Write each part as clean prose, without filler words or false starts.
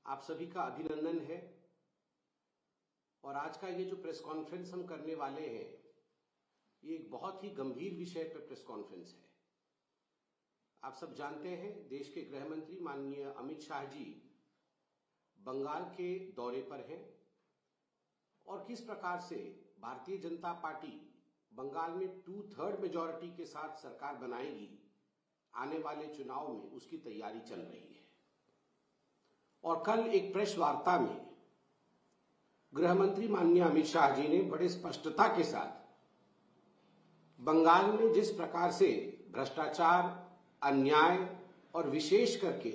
आप सभी का अभिनंदन है। और आज का ये जो प्रेस कॉन्फ्रेंस हम करने वाले हैं, ये एक बहुत ही गंभीर विषय पर प्रेस कॉन्फ्रेंस है। आप सब जानते हैं, देश के गृह मंत्री माननीय अमित शाह जी बंगाल के दौरे पर हैं और किस प्रकार से भारतीय जनता पार्टी बंगाल में 2/3 मेजॉरिटी के साथ सरकार बनाएगी, आने वाले चुनाव में उसकी तैयारी चल रही है। और कल एक प्रेस वार्ता में गृह मंत्री माननीय अमित शाह जी ने बड़े स्पष्टता के साथ बंगाल में जिस प्रकार से भ्रष्टाचार, अन्याय और विशेष करके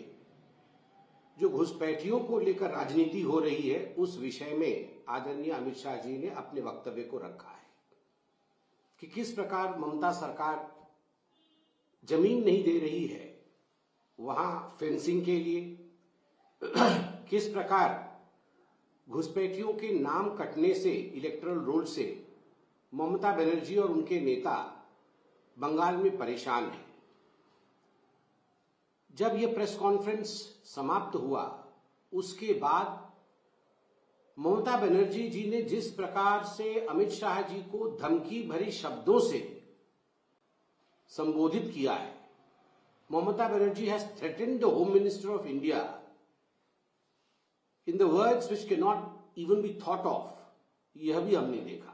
जो घुसपैठियों को लेकर राजनीति हो रही है, उस विषय में आदरणीय अमित शाह जी ने अपने वक्तव्य को रखा है कि किस प्रकार ममता सरकार जमीन नहीं दे रही है वहां फेंसिंग के लिए, किस प्रकार घुसपैठियों के नाम कटने से, इलेक्टोरल रोल से ममता बनर्जी और उनके नेता बंगाल में परेशान हैं। जब यह प्रेस कॉन्फ्रेंस समाप्त हुआ, उसके बाद ममता बनर्जी जी ने जिस प्रकार से अमित शाह जी को धमकी भरी शब्दों से संबोधित किया है, Mamata Banerjee has threatened the home minister of India in the words which cannot even be thought of, यह भी हमने देखा।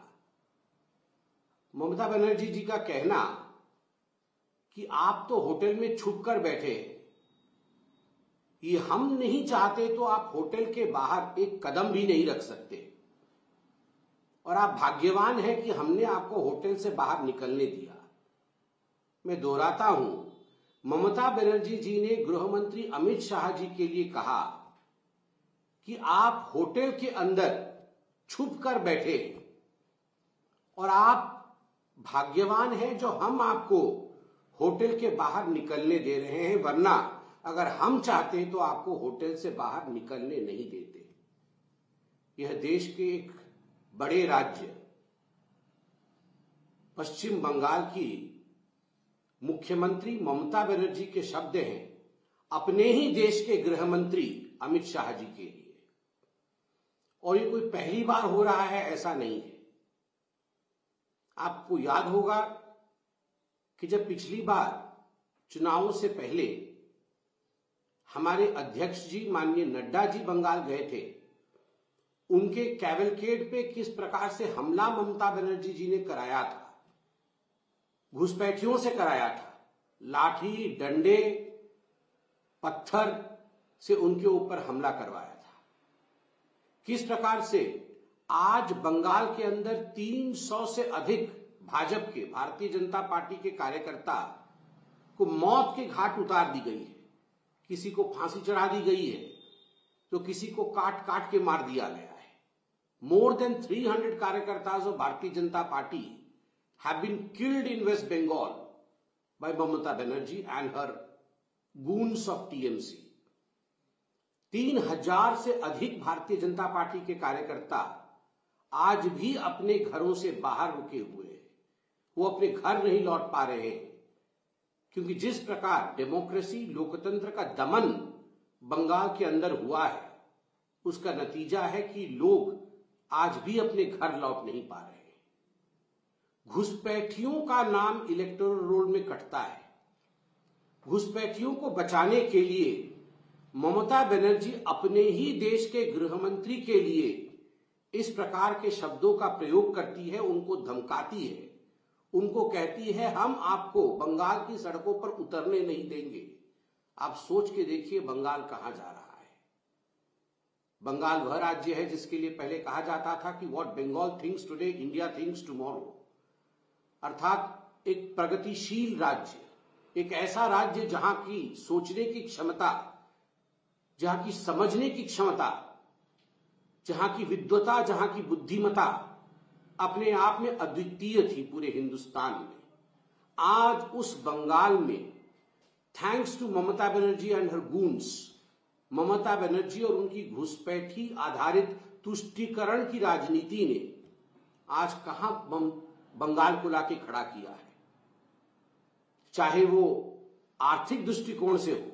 ममता बनर्जी जी का कहना कि आप तो होटल में छुप कर बैठे हैं, ये हम नहीं चाहते तो आप होटल के बाहर एक कदम भी नहीं रख सकते और आप भाग्यवान हैं कि हमने आपको होटल से बाहर निकलने दिया। मैं दोहराता हूं, ममता बनर्जी जी ने गृह मंत्री अमित शाह जी के लिए कहा कि आप होटल के अंदर छुप कर बैठे और आप भाग्यवान हैं जो हम आपको होटल के बाहर निकलने दे रहे हैं, वरना अगर हम चाहते तो आपको होटल से बाहर निकलने नहीं देते। यह देश के एक बड़े राज्य पश्चिम बंगाल की मुख्यमंत्री ममता बनर्जी के शब्द हैं अपने ही देश के गृह मंत्री अमित शाह जी के लिए। और ये कोई पहली बार हो रहा है, ऐसा नहीं है। आपको याद होगा कि जब पिछली बार चुनावों से पहले हमारे अध्यक्ष जी माननीय नड्डा जी बंगाल गए थे, उनके कैवलकेड पे किस प्रकार से हमला ममता बनर्जी जी ने कराया था, घुसपैठियों से कराया था, लाठी, डंडे, पत्थर से उनके ऊपर हमला करवाया था। किस प्रकार से आज बंगाल के अंदर 300 से अधिक भाजपा के, भारतीय जनता पार्टी के कार्यकर्ता को मौत के घाट उतार दी गई है। किसी को फांसी चढ़ा दी गई है तो किसी को काट काट के मार दिया गया है। More than 300 कार्यकर्ताज of Bharatiya Janata Party have been killed in West Bengal by Mamata Banerjee and her goons of TMC. 3000 से अधिक भारतीय जनता पार्टी के कार्यकर्ता आज भी अपने घरों से बाहर रुके हुए हैं। वो अपने घर नहीं लौट पा रहे हैं क्योंकि जिस प्रकार डेमोक्रेसी, लोकतंत्र का दमन बंगाल के अंदर हुआ है, उसका नतीजा है कि लोग आज भी अपने घर लौट नहीं पा रहे हैं। घुसपैठियों का नाम इलेक्टोरल रोल में कटता है। घुसपैठियों को बचाने के लिए ममता बनर्जी अपने ही देश के गृह मंत्री के लिए इस प्रकार के शब्दों का प्रयोग करती है, उनको धमकाती है, उनको कहती है हम आपको बंगाल की सड़कों पर उतरने नहीं देंगे। आप सोच के देखिए बंगाल कहां जा रहा है। बंगाल वह राज्य है जिसके लिए पहले कहा जाता था कि what Bengal thinks today India thinks tomorrow, अर्थात एक प्रगतिशील राज्य, एक ऐसा राज्य जहां की सोचने की क्षमता, जहां की समझने की क्षमता, जहां की विद्वता, जहां की बुद्धिमत्ता अपने आप में अद्वितीय थी पूरे हिंदुस्तान में। आज उस बंगाल में thanks to Mamata Banerjee and her goons, Mamata Banerjee और उनकी घुसपैठी आधारित तुष्टीकरण की राजनीति ने आज कहां बंगाल को लाके खड़ा किया है। चाहे वो आर्थिक दृष्टिकोण से हो,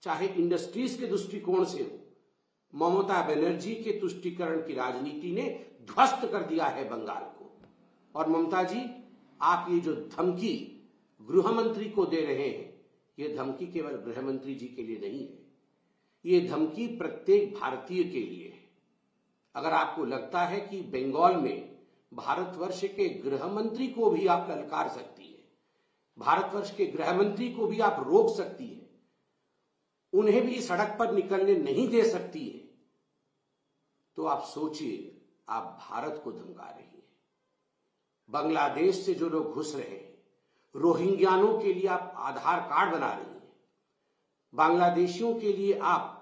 चाहे इंडस्ट्रीज के दृष्टिकोण से हो, ममता बनर्जी के तुष्टीकरण की राजनीति ने ध्वस्त कर दिया है बंगाल को। और ममता जी, आप ये जो धमकी गृह मंत्री को दे रहे हैं, ये धमकी केवल गृह मंत्री जी के लिए नहीं है, ये धमकी प्रत्येक भारतीय के लिए है। अगर आपको लगता है कि बंगाल में भारतवर्ष के गृह मंत्री को भी आप ललकार सकती है, भारतवर्ष के गृह मंत्री को भी आप रोक सकती है, उन्हें भी सड़क पर निकलने नहीं दे सकती है, तो आप सोचिए आप भारत को धमका रही हैं। बांग्लादेश से जो लोग घुस रहे हैं, रोहिंग्यानों के लिए आप आधार कार्ड बना रही हैं, बांग्लादेशियों के लिए आप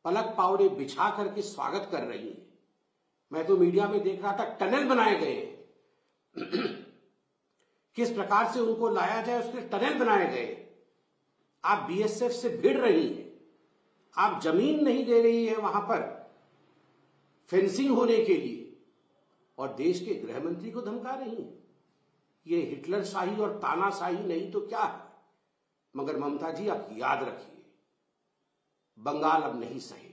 पलक पावड़े बिछा करके स्वागत कर रही हैं। मैं तो मीडिया में देख रहा था टनल बनाए गए हैं किस प्रकार से उनको लाया जाए उसके टनल बनाए गए। आप बीएसएफ से भिड़ रही हैं, आप जमीन नहीं दे रही है वहां पर फेंसिंग होने के लिए, और देश के गृह मंत्री को धमका रही हैं। ये हिटलर शाही और तानाशाही नहीं तो क्या है। मगर ममता जी, आप याद रखिए, बंगाल अब नहीं सहेगा।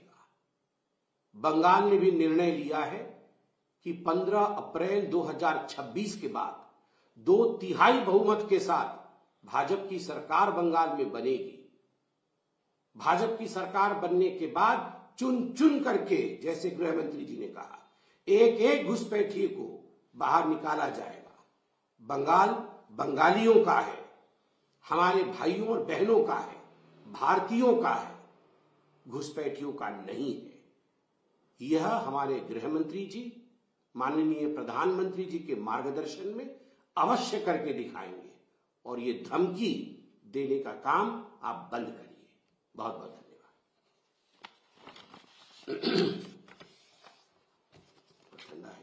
बंगाल ने भी निर्णय लिया है कि 15 अप्रैल 2026 के बाद 2/3 बहुमत के साथ भाजपा की सरकार बंगाल में बनेगी। भाजपा की सरकार बनने के बाद चुन चुन करके, जैसे गृह मंत्री जी ने कहा, एक एक घुसपैठिए को बाहर निकाला जाएगा। बंगाल बंगालियों का है, हमारे भाइयों और बहनों का है, भारतीयों का है, घुसपैठियों का नहीं है। यह हमारे गृह मंत्री जी, माननीय प्रधानमंत्री जी के मार्गदर्शन में अवश्य करके दिखाएंगे, और ये धमकी देने का काम आप बंद करिए। बहुत बहुत धन्यवाद। ठंडा है।